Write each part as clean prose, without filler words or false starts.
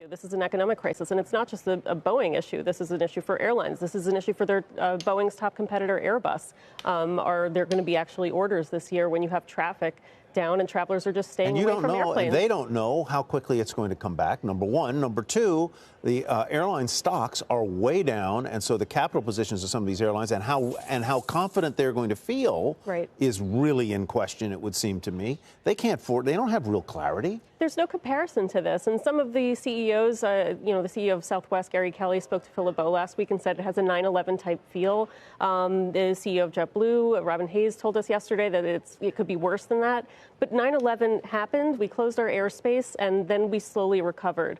This is an economic crisis, and it's not just a Boeing issue. This is an issue for airlines. This is an issue for their Boeing's top competitor, Airbus. Are there going to be actually orders this year when you have traffic down and travelers are just staying away from airplanes? They don't know how quickly it's going to come back, number one. Number two, the airline stocks are way down, and so the capital positions of some of these airlines and how confident they're going to feel is really in question, it would seem to me. They don't have real clarity. There's no comparison to this. And some of the CEOs, the CEO of Southwest, Gary Kelly, spoke to Philip Bowe last week and said it has a 9/11 type feel. The CEO of JetBlue, Robin Hayes, told us yesterday that it could be worse than that. But 9/11 happened. We closed our airspace, and then we slowly recovered.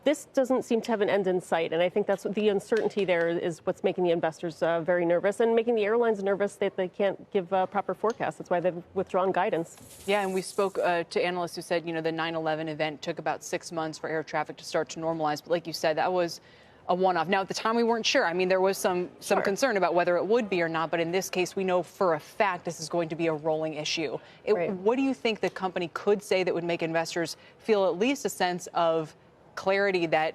This doesn't seem to have an end in sight, and I think that's the uncertainty there is what's making the investors very nervous and making the airlines nervous that they can't give proper forecasts. That's why they've withdrawn guidance. Yeah, and we spoke to analysts who said, the 9/11 event took about 6 months for air traffic to start to normalize. But like you said, that was a one-off. Now, at the time, we weren't sure. I mean, there was some concern about whether it would be or not. But in this case, we know for a fact this is going to be a rolling issue. What do you think the company could say that would make investors feel at least a sense of clarity that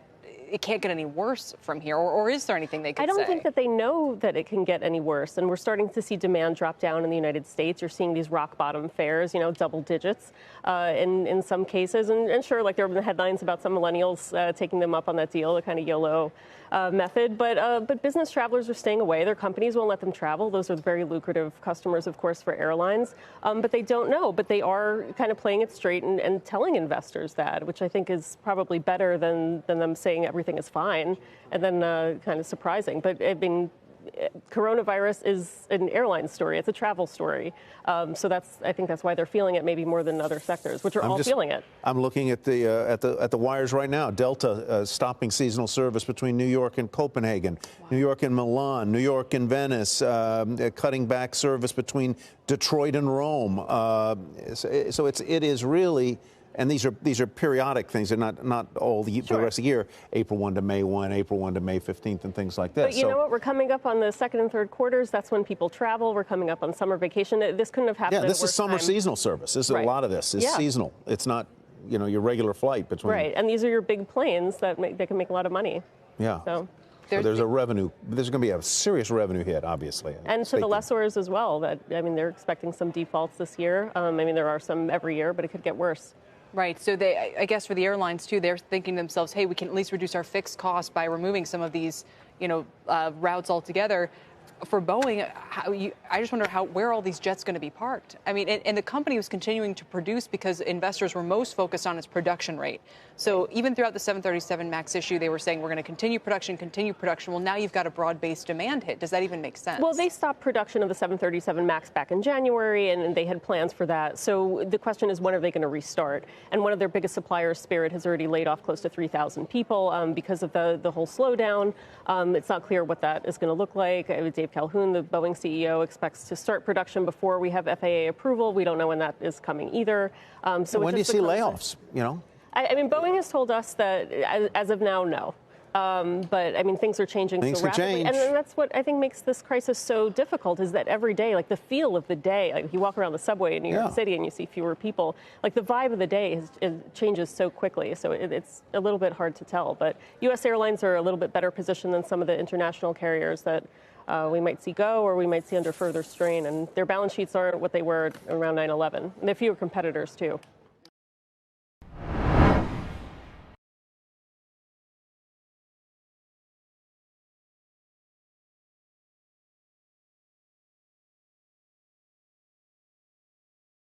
it can't get any worse from here, or is there anything they could say? I don't think that they know that it can get any worse, and we're starting to see demand drop down in the United States. You're seeing these rock bottom fares, double digits in some cases, and sure, like there have been headlines about some millennials taking them up on that deal, the kind of YOLO method, but business travelers are staying away. Their companies won't let them travel. Those are very lucrative customers, of course, for airlines, but they don't know. But they are kind of playing it straight and telling investors that, which I think is probably better than them saying everything is fine and then kind of surprising. But I mean, coronavirus is an airline story. It's a travel story. So I think that's why they're feeling it maybe more than other sectors, which are all feeling it. I'm looking at the wires right now. Delta stopping seasonal service between New York and Copenhagen, New York and Milan, New York and Venice, cutting back service between Detroit and Rome. So it is really. And these are periodic things. They're not all the rest of the year. April 1 to May 1, April 1 to May 15th, and things like that. But you know what? We're coming up on the second and third quarters. That's when people travel. We're coming up on summer vacation. This couldn't have happened. Yeah, this is summer seasonal service. This is a lot of this is seasonal. It's not your regular flight between. Right, and these are your big planes that they can make a lot of money. Yeah. So there's a revenue. There's going to be a serious revenue hit, obviously. And to the lessors as well. They're expecting some defaults this year. There are some every year, but it could get worse. Right. So I guess for the airlines, too, they're thinking to themselves, hey, we can at least reduce our fixed costs by removing some of these, routes altogether. For Boeing, I just wonder where are all these jets going to be parked? I mean, and the company was continuing to produce because investors were most focused on its production rate. So even throughout the 737 MAX issue, they were saying we're going to continue production. Well, now you've got a broad-based demand hit. Does that even make sense? Well, they stopped production of the 737 MAX back in January, and they had plans for that. So the question is, when are they going to restart? And one of their biggest suppliers, Spirit, has already laid off close to 3,000 people because of the whole slowdown. It's not clear what that is going to look like. Dave Calhoun, the Boeing CEO, expects to start production before we have FAA approval. We don't know when that is coming either. So when do you see layoffs? I mean, Boeing has told us that as of now, no. But I mean, things are changing so rapidly, and that's what I think makes this crisis so difficult. Is that every day, like the feel of the day, like you walk around the subway in New York City and you see fewer people, like the vibe of the day changes so quickly. So it's a little bit hard to tell. But U.S. airlines are a little bit better positioned than some of the international carriers that we might see go or we might see under further strain. And their balance sheets aren't what they were around 9/11. And they have fewer competitors too.